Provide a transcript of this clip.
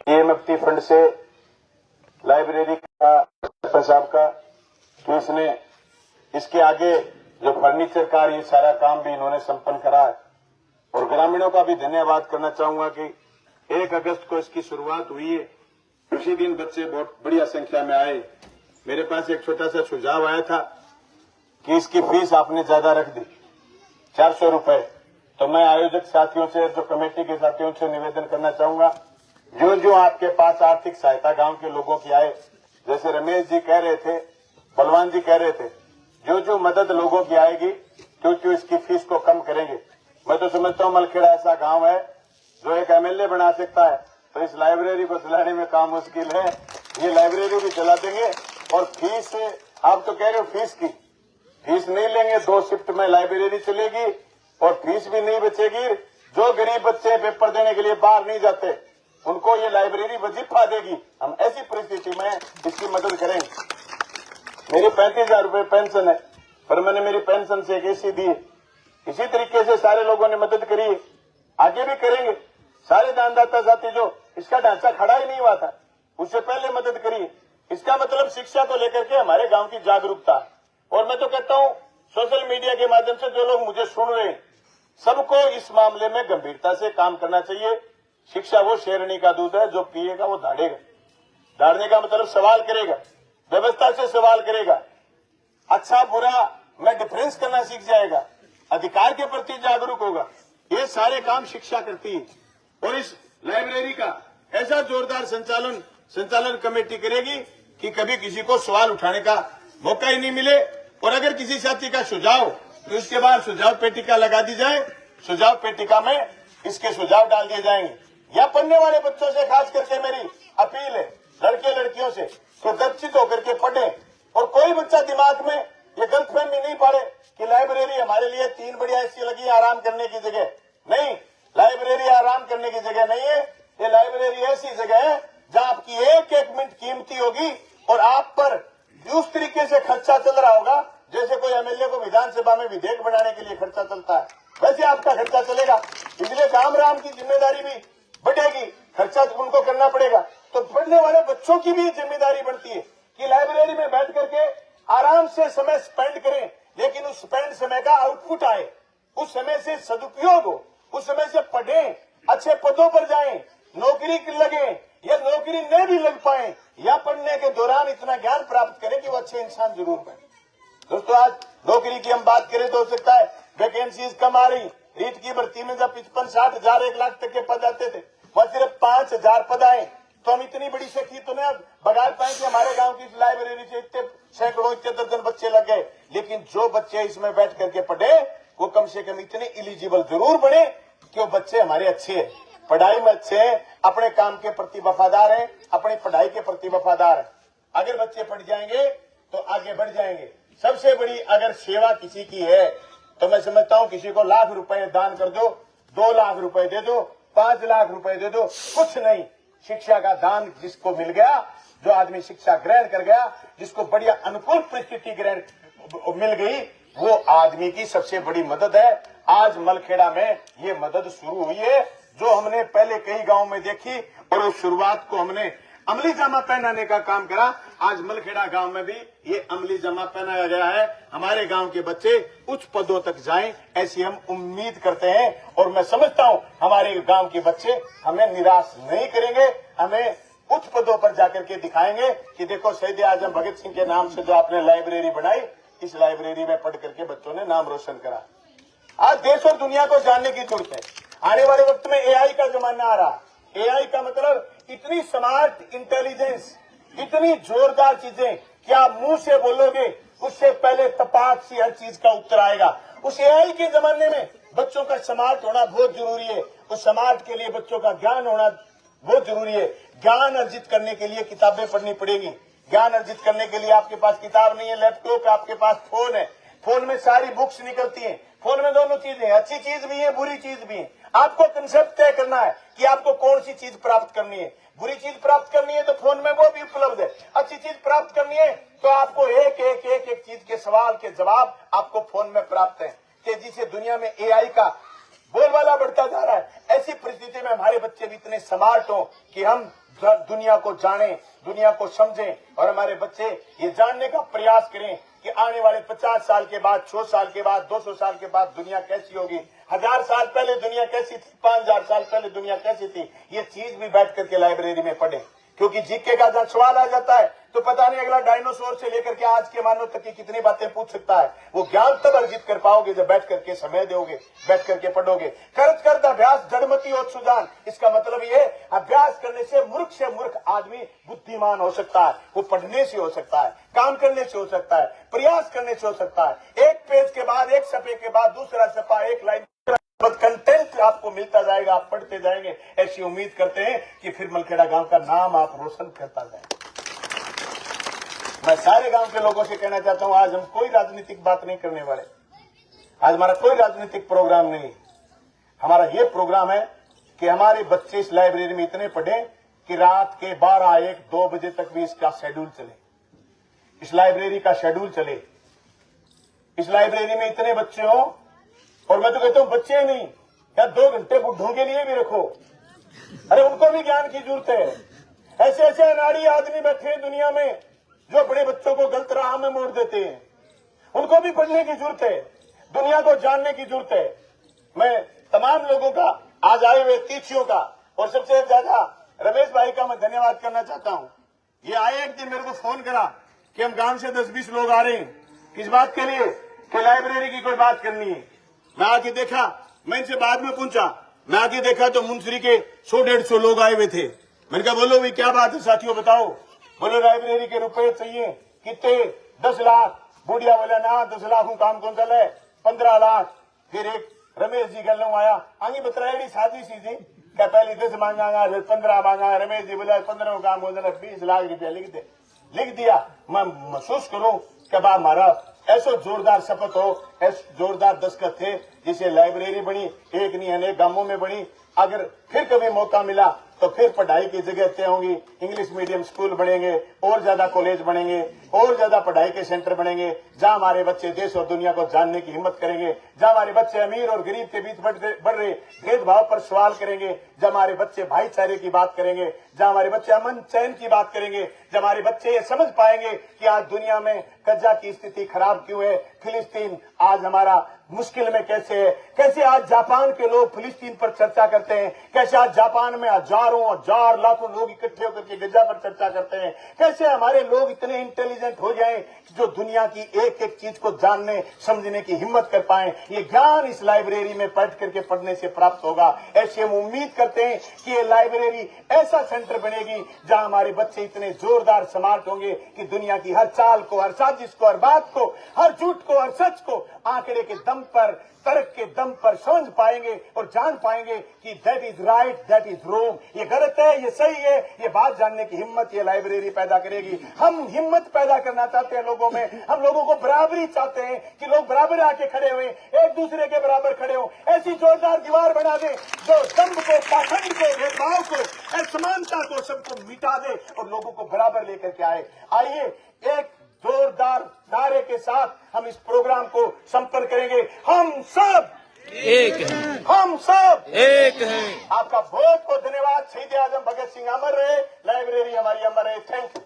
एएमएफटी fund से library का सरपंच साहब का, तो इसने इसके आगे जो फर्नीचर का ये सारा काम भी इन्होंने संपन्न करा है। और ग्रामीणों का भी धन्यवाद करना चाहूंगा कि 1 अगस्त को इसकी शुरुआत हुई है, उसी दिन बच्चे बहुत बढ़िया संख्या में आए। मेरे पास एक छोटा सा सुझाव आया था कि इसकी फीस आपने ज्यादा रख दी, 400 रुपए। तो मैं आयोजक साथियों से, जो कमेटी के साथियों से निवेदन करना चाहूंगा, जो जो आपके पास आर्थिक सहायता गांव के लोगों की आए, जैसे रमेश जी कह रहे थे, बलवान जी कह रहे थे, जो जो मदद लोगों की आएगी, क्यों इसकी फीस को कम करेंगे। मैं तो समझता हूँ मलखेड़ा ऐसा गांव है जो एक एमएलए बना सकता है, तो इस लाइब्रेरी को चलाने में काम मुश्किल है। ये लाइब्रेरी भी चला देंगे। और फीस, आप तो कह रहे हो फीस नहीं लेंगे, 2 शिफ्ट में लाइब्रेरी चलेगी और फीस भी नहीं बचेगी। जो गरीब बच्चे पेपर देने के लिए बाहर नहीं जाते, उनको ये लाइब्रेरी वजीफा देगी। हम ऐसी परिस्थिति में इसकी मदद करेंगे। मेरी 35,000 रुपए पेंशन है, पर मैंने मेरी पेंशन से एक एसी दी। इसी तरीके से सारे लोगों ने मदद करी, आगे भी करेंगे। सारे दानदाता साथी जो इसका ढांचा खड़ा ही नहीं हुआ था, उससे पहले मदद करी। इसका मतलब शिक्षा को लेकर के हमारे गांव की जागरूकता। और मैं तो कहता हूं, सोशल मीडिया के माध्यम से जो लोग मुझे सुन रहे हैं, सबको इस मामले में गंभीरता से काम करना चाहिए। शिक्षा वो शेरनी का दूध है, जो पिएगा वो दाढ़ेगा। दाढ़ने का मतलब सवाल करेगा, व्यवस्था से सवाल करेगा, अच्छा बुरा में डिफरेंस करना सीख जाएगा, अधिकार के प्रति जागरूक होगा। ये सारे काम शिक्षा करती है। और इस लाइब्रेरी का ऐसा जोरदार संचालन कमेटी करेगी कि कभी किसी को सवाल उठाने का मौका ही नहीं मिले। और अगर किसी साथी का सुझाव, तो इसके बाद सुझाव पेटिका लगा दी जाए, सुझाव पेटिका में इसके सुझाव डाल दिए जाएंगे। या पढ़ने वाले बच्चों से खास करके मेरी अपील है, लड़के लड़कियों से, तो गच्छित होकर के पढ़े। और कोई बच्चा दिमाग में ये गलतफहमी नहीं पाड़े कि लाइब्रेरी हमारे लिए 3 बढ़िया ऐसी लगी आराम करने की जगह नहीं। लाइब्रेरी आराम करने की जगह नहीं है। ये लाइब्रेरी ऐसी जगह है जहां आपकी एक एक मिनट कीमती होगी और आप पर उस तरीके से खर्चा चल रहा होगा जैसे कोई एमएलए को विधानसभा में विधेयक बनाने के लिए खर्चा चलता है, वैसे आपका खर्चा चलेगा। इसलिए राम की जिम्मेदारी भी बढ़ेगी, खर्चा उनको करना पड़ेगा। तो पढ़ने वाले बच्चों की भी जिम्मेदारी बनती है कि लाइब्रेरी में बैठ करके आराम से समय स्पेंड करें, लेकिन उस स्पेंड समय का आउटपुट आए, उस समय से सदुपयोग हो, उस समय से पढ़ें, अच्छे पदों पर जाएं, नौकरी लगे या नौकरी नहीं भी लग पाए, या पढ़ने के दौरान इतना ज्ञान प्राप्त करें कि वो अच्छे इंसान जरूर बने। दोस्तों, आज नौकरी की हम बात करें तो हो सकता है वैकेंसीज कम आ रही। रीट की भर्ती में जब 55-60 हजार 1 लाख तक के पद आते थे, वह सिर्फ 5,000 पद आए। तो हम इतनी बड़ी सखी तो नहीं बगाड़ पाए कि हमारे गांव की इस लाइब्रेरी से इतने सैकड़ों, इतने दर्जन बच्चे लग गए। लेकिन जो बच्चे इसमें बैठ करके पढ़े, वो कम से कम इतने एलिजिबल जरूर बने कि वो बच्चे हमारे अच्छे हैं, पढ़ाई में अच्छे हैं, अपने काम के प्रति वफादार हैं, अपनी पढ़ाई के प्रति वफादार हैं। अगर बच्चे पढ़ जाएंगे तो आगे बढ़ जाएंगे। सबसे बड़ी अगर सेवा किसी की है तो मैं समझता हूं किसी को लाख रुपए दान कर दो, 2 लाख रुपए दे दो, 5 लाख रुपए दे दो, कुछ नहीं। शिक्षा का दान जिसको मिल गया, जो आदमी शिक्षा ग्रहण कर गया, जिसको बढ़िया अनुकूल परिस्थिति ग्रहण मिल गई, वो आदमी की सबसे बड़ी मदद है। आज मलखेड़ा में ये मदद शुरू हुई है, जो हमने पहले कई गांव में देखी और उस शुरुआत को हमने अमली जामा पहनाने का काम करा। आज मलखेड़ा गांव में भी ये अमली जामा पहनाया गया है। हमारे गांव के बच्चे उच्च पदों तक जाएं, ऐसी हम उम्मीद करते हैं। और मैं समझता हूं हमारे गांव के बच्चे हमें निराश नहीं करेंगे, हमें उच्च पदों पर जाकर के दिखाएंगे कि देखो शहीद आजम भगत सिंह के नाम से जो आपने लाइब्रेरी बनाई, इस लाइब्रेरी में पढ़ करके बच्चों ने नाम रोशन करा। आज देश और दुनिया को जानने की जरूरत है। आने वाले वक्त में एआई का जमाना आ रहा। एआई का मतलब इतनी स्मार्ट इंटेलिजेंस, इतनी जोरदार चीजें कि आप मुंह से बोलोगे उससे पहले तपाक से हर चीज का उत्तर आएगा। उस एआई के जमाने में बच्चों का स्मार्ट होना बहुत जरूरी है। उस स्मार्ट के लिए बच्चों का ज्ञान होना बहुत जरूरी है। ज्ञान अर्जित करने के लिए किताबें पढ़नी पड़ेगी। ज्ञान अर्जित करने के लिए आपके पास किताब नहीं है, लैपटॉप है, आपके पास फोन है, फोन में सारी बुक्स निकलती हैं। फोन में दोनों चीजें, अच्छी चीज भी है, बुरी चीज भी है। आपको कंसेप्ट तय करना है कि आपको कौन सी चीज प्राप्त करनी है। बुरी चीज प्राप्त करनी है तो फोन में वो भी उपलब्ध है। अच्छी चीज प्राप्त करनी है तो आपको एक चीज के सवाल के जवाब आपको फोन में प्राप्त है। तेजी से दुनिया में एआई का बोलबाला बढ़ता जा रहा है। ऐसी परिस्थिति में हमारे बच्चे भी इतने स्मार्ट हो कि हम दुनिया को जाने, दुनिया को समझें और हमारे बच्चे ये जानने का प्रयास करें कि आने वाले 50 साल के बाद, 100 साल के बाद, 200 साल के बाद दुनिया कैसी होगी, 1000 साल पहले दुनिया कैसी थी, 5000 साल पहले दुनिया कैसी थी। ये चीज भी बैठ करके लाइब्रेरी में पढ़ें, क्योंकि जीके का जब सवाल आ जाता है तो पता नहीं अगला डायनासोर से लेकर के आज के मानव तक की कितनी बातें पूछ सकता है। वो ज्ञान तब अर्जित कर पाओगे जब बैठ करके समय दोगे, बैठ करके पढ़ोगे। करत अभ्यास जड़मती और सुजान, इसका मतलब ये अभ्यास करने से मूर्ख आदमी बुद्धिमान हो सकता है। वो पढ़ने से हो सकता है, काम करने से हो सकता है, प्रयास करने से हो सकता है। एक पेज के बाद, एक सफे के बाद दूसरा सफा, एक लाइन कंटेंट आपको मिलता जाएगा, आप पढ़ते जाएंगे। ऐसी उम्मीद करते हैं कि फिर मलखेड़ा गांव का नाम आप रोशन करता जाए। मैं सारे गांव के लोगों से कहना चाहता हूं, आज हम कोई राजनीतिक बात नहीं करने वाले। आज हमारा कोई राजनीतिक प्रोग्राम नहीं। हमारा ये प्रोग्राम है कि हमारे बच्चे इस लाइब्रेरी में इतने पढ़े कि रात के 12, 1, 2 बजे तक भी इसका शेड्यूल चले, इस लाइब्रेरी का शेड्यूल चले। इस लाइब्रेरी में इतने बच्चे हो, और मैं तो कहता हूं बच्चे नहीं, या 2 घंटे बुढ़ों के लिए भी रखो। अरे उनको भी ज्ञान की जरूरत है। ऐसे ऐसे अनाड़ी आदमी बैठे हैं दुनिया में जो बड़े बच्चों को गलत राह में मोड़ देते हैं। उनको भी पढ़ने की जरूरत है, दुनिया को जानने की जरूरत है। मैं तमाम लोगों का, आज आए हुए अतिथियों का, और सबसे ज्यादा रमेश भाई का मैं धन्यवाद करना चाहता हूं। ये आए, एक दिन मेरे को फोन करा कि हम गांव से 10-20 लोग आ रहे हैं। किस बात के लिए? कि लाइब्रेरी की कोई बात करनी है। मैं आके देखा, मैं इनसे बाद में पूछा, मैं आके देखा तो मुंसरी के 100-150 लोग आए हुए थे। मैंने कहा बोलो भाई क्या बात है साथियों, बताओ। बोले लाइब्रेरी के रुपए चाहिए। कितने? 10 लाख। बुढ़िया बोला ना 10 लाख काम कौन चल है, 15 लाख। फिर एक रमेश जी गल आया, आगे बताया सादी सी थी, क्या पहले 10 मांगा, 15 मांगा। रमेश जी बोला 15 काम हो जाए, 20 लाख रुपया लिख दिया। मैं महसूस करूं कि बा हमारा ऐसा जोरदार शपथ हो, ऐसे जोरदार दस्तखत थे जिसे लाइब्रेरी बनी, एक नहीं अनेक गांवों में बनी। अगर फिर कभी मौका मिला तो फिर पढ़ाई की जगह तय होंगी, इंग्लिश मीडियम स्कूल बनेंगे, और ज्यादा कॉलेज बनेंगे, और ज्यादा पढ़ाई के सेंटर बनेंगे, जहां हमारे बच्चे देश और दुनिया को जानने की हिम्मत करेंगे, जहां हमारे बच्चे अमीर और गरीब के बीच बढ़ रहे भेदभाव पर सवाल करेंगे, जहां हमारे बच्चे भाईचारे की बात करेंगे, जहां हमारे बच्चे अमन चैन की बात करेंगे, जहां हमारे बच्चे ये समझ पाएंगे कि आज दुनिया में गजा की स्थिति खराब क्यों है, फिलिस्तीन आज हमारा मुश्किल में कैसे है, कैसे आज जापान के लोग फिलिस्तीन पर चर्चा करते हैं, कैसे आज जापान में हजार लाखों लोग इकट्ठे होकर के गजा पर चर्चा करते हैं, कैसे हमारे लोग इतने इंटेलिजेंट हो जाएं कि जो दुनिया की एक एक चीज को जानने समझने की हिम्मत कर पाएं। ये ज्ञान इस लाइब्रेरी में बैठ करके पढ़ने से प्राप्त होगा। ऐसे हम उम्मीद करते हैं कि ये लाइब्रेरी ऐसा सेंटर बनेगी जहां हमारे बच्चे इतने जोरदार स्मार्ट होंगे कि दुनिया की हर चाल को, हर साजिश को, हर बात को, हर झूठ को, हर सच को आंकड़े के दम पर, तर्क के दम पर समझ पाएंगे और जान पाएंगे कि that is right, that is wrong, ये गलत है, ये सही है। ये बात जानने की हिम्मत ये लाइब्रेरी पैदा करेगी। हम हिम्मत पैदा करना चाहते हैं लोगों में, हम लोगों को बराबरी चाहते हैं कि लोग बराबर आके खड़े हुए, एक दूसरे के बराबर खड़े हो। ऐसी जोरदार दीवार बना दे जो दम्भ को, पाखंड को, भेदभाव को, असमानता को सबको मिटा दे और लोगों को बराबर लेकर के आए। आइए एक जोरदार नारे के साथ हम इस प्रोग्राम को संपन्न करेंगे। हम सब एक हैं, हम सब एक हैं। आपका बहुत बहुत धन्यवाद। शहीद आजम भगत सिंह अमर रहे, लाइब्रेरी हमारी अमर है। Thank you.